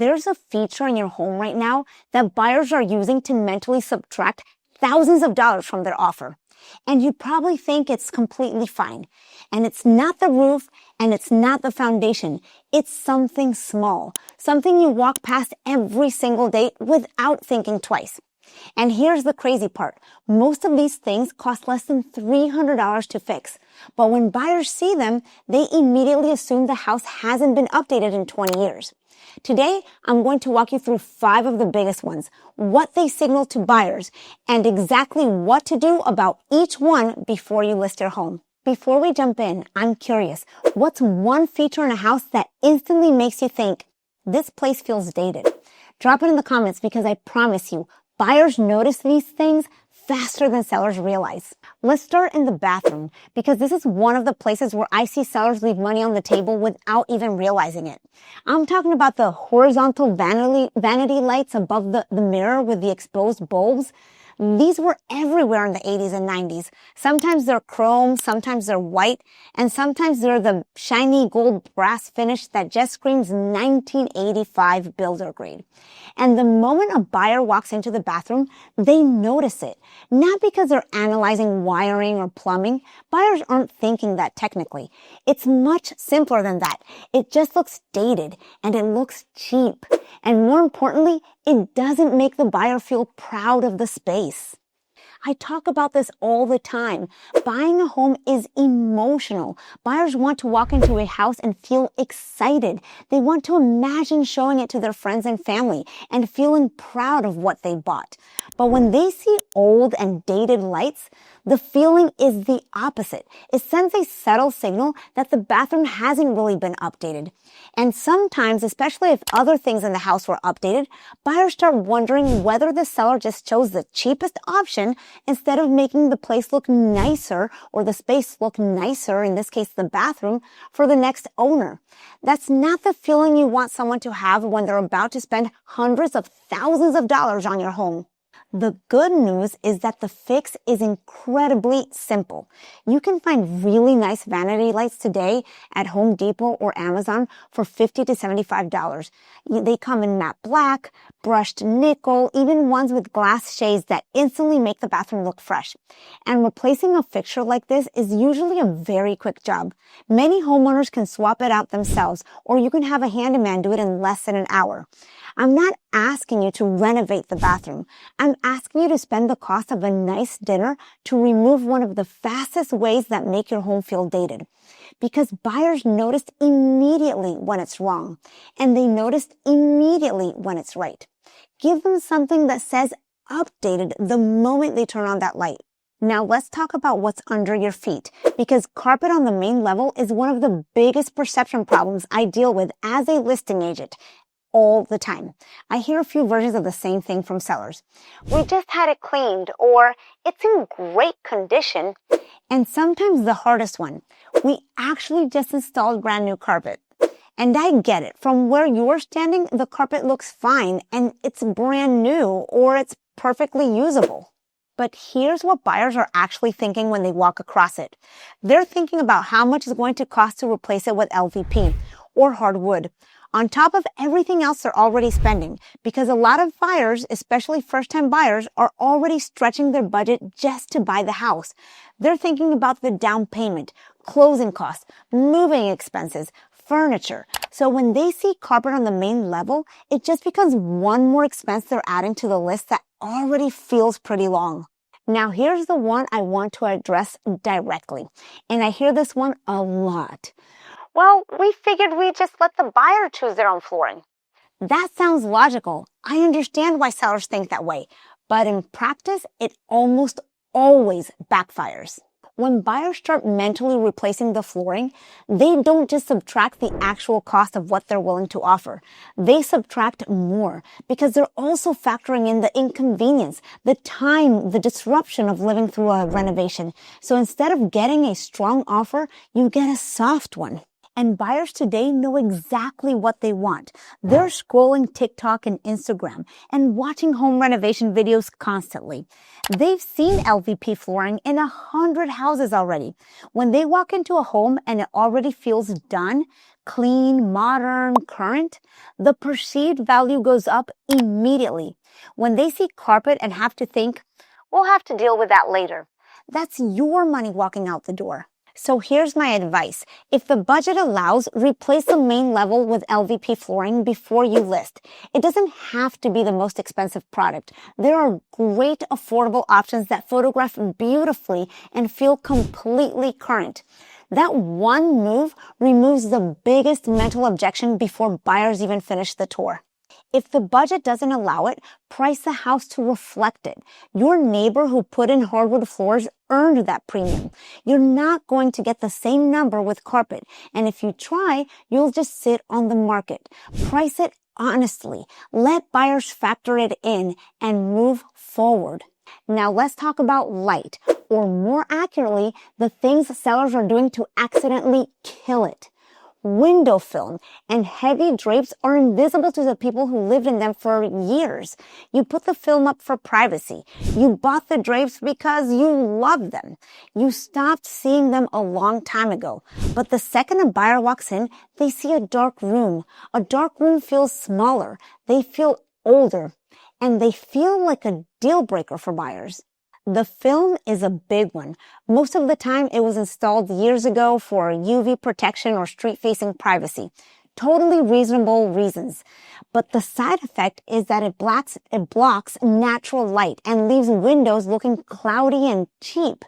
There's a feature in your home right now that buyers are using to mentally subtract thousands of dollars from their offer. And you probably think it's completely fine. And it's not the roof and it's not the foundation. It's something small, something you walk past every single day without thinking twice. And here's the crazy part. Most of these things cost less than $300 to fix. But when buyers see them, they immediately assume the house hasn't been updated in 20 years. Today, I'm going to walk you through 5 of the biggest ones, what they signal to buyers, and exactly what to do about each one before you list your home. Before we jump in, I'm curious, what's one feature in a house that instantly makes you think, this place feels dated? Drop it in the comments because I promise you, buyers notice these things faster than sellers realize. Let's start in the bathroom because this is one of the places where I see sellers leave money on the table without even realizing it. I'm talking about the horizontal vanity lights above the mirror with the exposed bulbs. These were everywhere in the 80s and 90s. Sometimes they're chrome, sometimes they're white, and sometimes they're the shiny gold brass finish that just screams 1985 builder grade. And the moment a buyer walks into the bathroom, they notice it. Not because they're analyzing wiring or plumbing. Buyers aren't thinking that technically. It's much simpler than that. It just looks dated and it looks cheap. And more importantly, it doesn't make the buyer feel proud of the space. I talk about this all the time. Buying a home is emotional. Buyers want to walk into a house and feel excited. They want to imagine showing it to their friends and family and feeling proud of what they bought. But when they see old and dated lights, the feeling is the opposite. It sends a subtle signal that the bathroom hasn't really been updated. And sometimes, especially if other things in the house were updated, buyers start wondering whether the seller just chose the cheapest option instead of making the place look nicer or the space look nicer, in this case the bathroom, for the next owner. That's not the feeling you want someone to have when they're about to spend hundreds of thousands of dollars on your home. The good news is that the fix is incredibly simple. You can find really nice vanity lights today at Home Depot or Amazon for $50 to $75. They come in matte black, brushed nickel, even ones with glass shades that instantly make the bathroom look fresh. And replacing a fixture like this is usually a very quick job. Many homeowners can swap it out themselves, or you can have a handyman do it in less than an hour. I'm not asking you to renovate the bathroom. I'm asking you to spend the cost of a nice dinner to remove one of the fastest ways that make your home feel dated. Because buyers noticed immediately when it's wrong, and they noticed immediately when it's right. Give them something that says updated the moment they turn on that light. Now let's talk about what's under your feet, because carpet on the main level is one of the biggest perception problems I deal with as a listing agent. All the time. I hear a few versions of the same thing from sellers. We just had it cleaned, or it's in great condition. And sometimes the hardest one, we actually just installed brand new carpet. And I get it. From where you're standing, the carpet looks fine and it's brand new or it's perfectly usable. But here's what buyers are actually thinking when they walk across it. They're thinking about how much it's going to cost to replace it with LVP or hardwood, on top of everything else they're already spending, because a lot of buyers, especially first-time buyers, are already stretching their budget just to buy the house. They're thinking about the down payment, closing costs, moving expenses, furniture. So when they see carpet on the main level, it just becomes one more expense they're adding to the list that already feels pretty long. Now here's the one I want to address directly, and I hear this one a lot. Well, we figured we'd just let the buyer choose their own flooring. That sounds logical. I understand why sellers think that way. But in practice, it almost always backfires. When buyers start mentally replacing the flooring, they don't just subtract the actual cost of what they're willing to offer. They subtract more because they're also factoring in the inconvenience, the time, the disruption of living through a renovation. So instead of getting a strong offer, you get a soft one. And buyers today know exactly what they want. They're scrolling TikTok and Instagram and watching home renovation videos constantly. They've seen LVP flooring in 100 houses already. When they walk into a home and it already feels done, clean, modern, current, the perceived value goes up immediately. When they see carpet and have to think, we'll have to deal with that later, that's your money walking out the door. So here's my advice. If the budget allows, replace the main level with LVP flooring before you list. It doesn't have to be the most expensive product. There are great affordable options that photograph beautifully and feel completely current. That one move removes the biggest mental objection before buyers even finish the tour. If the budget doesn't allow it, price the house to reflect it. Your neighbor who put in hardwood floors earned that premium. You're not going to get the same number with carpet. And if you try, you'll just sit on the market. Price it honestly. Let buyers factor it in and move forward. Now let's talk about light, or more accurately, the things sellers are doing to accidentally kill it. Window film and heavy drapes are invisible to the people who lived in them for years. You put the film up for privacy. You bought the drapes because you love them. You stopped seeing them a long time ago. But the second a buyer walks in, they see a dark room. A dark room feels smaller. They feel older. And they feel like a deal breaker for buyers. The film is a big one. Most of the time, it was installed years ago for UV protection or street-facing privacy. Totally reasonable reasons. But the side effect is that it blocks natural light and leaves windows looking cloudy and cheap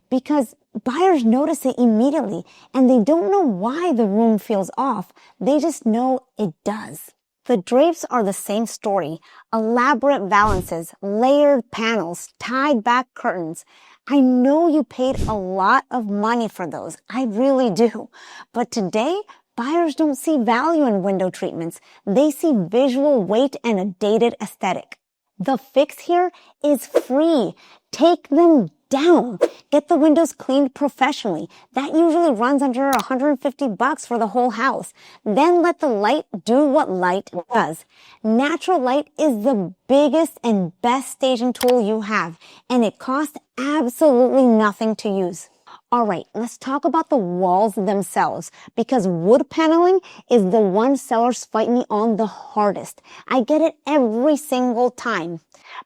because buyers notice it immediately and they don't know why the room feels off. They just know it does. The drapes are the same story. Elaborate valances, layered panels, tied back curtains. I know you paid a lot of money for those. I really do. But today, buyers don't see value in window treatments. They see visual weight and a dated aesthetic. The fix here is free. Take them down. Get the windows cleaned professionally. That usually runs under $150 for the whole house. Then let the light do what light does. Natural light is the biggest and best staging tool you have, and it costs absolutely nothing to use. All right, let's talk about the walls themselves, because wood paneling is the one sellers fight me on the hardest. I get it every single time.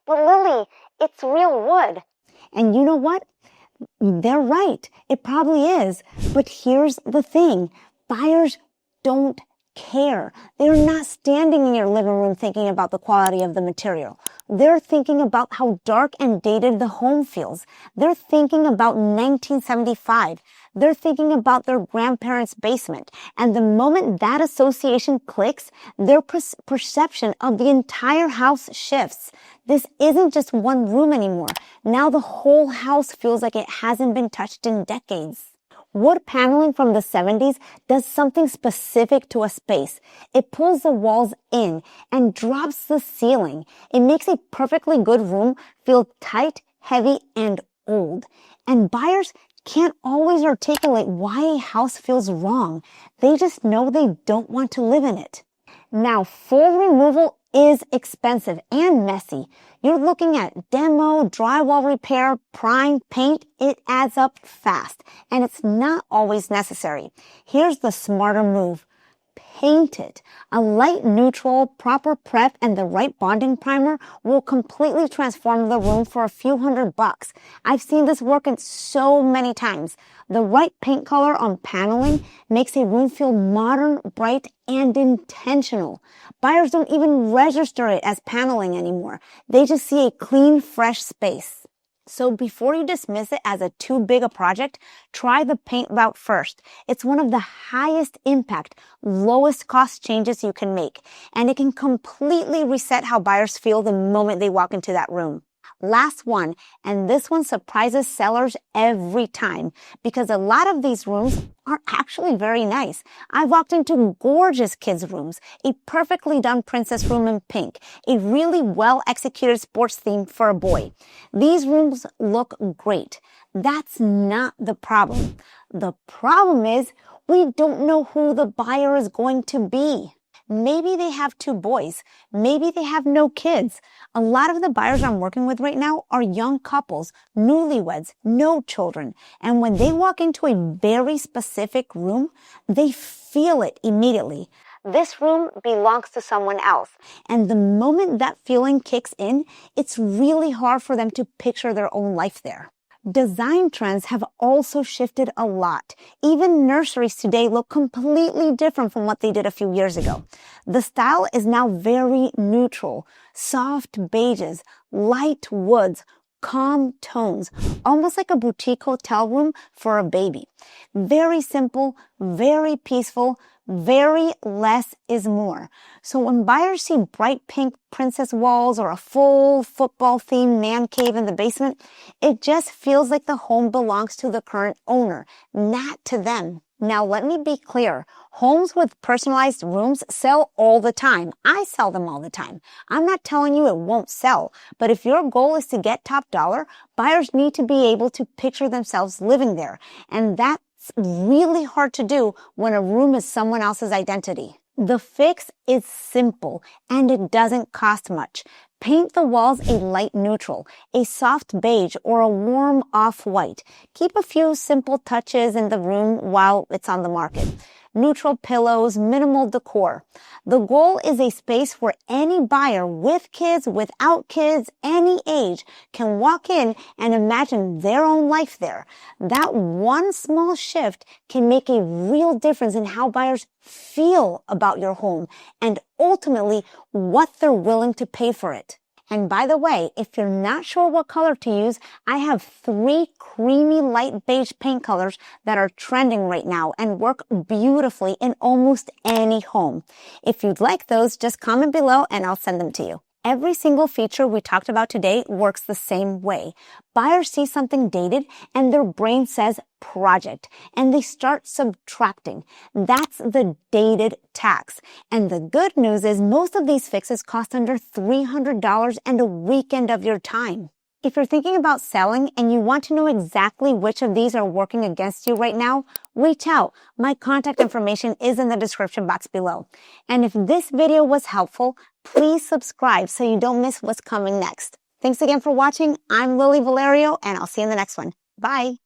But Lily, it's real wood. And you know what? They're right. It probably is. But here's the thing. Buyers don't care. They're not standing in your living room thinking about the quality of the material. They're thinking about how dark and dated the home feels. They're thinking about 1975. They're thinking about their grandparents' basement. And the moment that association clicks, their perception of the entire house shifts. This isn't just one room anymore. Now the whole house feels like it hasn't been touched in decades. Wood paneling from the 70s does something specific to a space. It pulls the walls in and drops the ceiling. It makes a perfectly good room feel tight, heavy, and old. And buyers can't always articulate why a house feels wrong. They just know they don't want to live in it. Now, full removal is expensive and messy. You're looking at demo, drywall repair, prime, paint. It adds up fast, and it's not always necessary. Here's the smarter move. Paint it. A light neutral, proper prep, and the right bonding primer will completely transform the room for a few $100. I've seen this work in so many times. The right paint color on paneling makes a room feel modern, bright, and intentional. Buyers don't even register it as paneling anymore. They just see a clean, fresh space. So before you dismiss it as a too big a project, try the paint route first. It's one of the highest impact, lowest cost changes you can make, and it can completely reset how buyers feel the moment they walk into that room. Last one, and this one surprises sellers every time because a lot of these rooms are actually very nice. I've walked into gorgeous kids' rooms, a perfectly done princess room in pink, a really well-executed sports theme for a boy. These rooms look great. That's not the problem. The problem is We don't know who the buyer is going to be. Maybe they have 2 boys. Maybe they have no kids. A lot of the buyers I'm working with right now are young couples, newlyweds, no children. And when they walk into a very specific room, they feel it immediately. This room belongs to someone else. And the moment that feeling kicks in, it's really hard for them to picture their own life there. Design trends have also shifted a lot. Even nurseries today look completely different from what they did a few years ago. The style is now very neutral, soft beiges, light woods, calm tones, almost like a boutique hotel room for a baby. Very simple, very peaceful, very less is more. So when buyers see bright pink princess walls or a full football themed man cave in the basement, it just feels like the home belongs to the current owner, not to them. Now let me be clear. Homes with personalized rooms sell all the time. I sell them all the time. I'm not telling you it won't sell, but if your goal is to get top dollar, buyers need to be able to picture themselves living there. And that's really hard to do when a room is someone else's identity. The fix is simple and it doesn't cost much. Paint the walls a light neutral, a soft beige, or a warm off-white. Keep a few simple touches in the room while it's on the market. Neutral pillows, minimal decor. The goal is a space where any buyer with kids, without kids, any age can walk in and imagine their own life there. That one small shift can make a real difference in how buyers feel about your home and ultimately what they're willing to pay for it. And by the way, if you're not sure what color to use, I have 3 creamy light beige paint colors that are trending right now and work beautifully in almost any home. If you'd like those, just comment below and I'll send them to you. Every single feature we talked about today works the same way. Buyers see something dated and their brain says project and they start subtracting. That's the dated tax. And the good news is most of these fixes cost under $300 and a weekend of your time. If you're thinking about selling and you want to know exactly which of these are working against you right now, reach out. My contact information is in the description box below. And if this video was helpful, please subscribe so you don't miss what's coming next. Thanks again for watching. I'm Lily Vallario and I'll see you in the next one. Bye.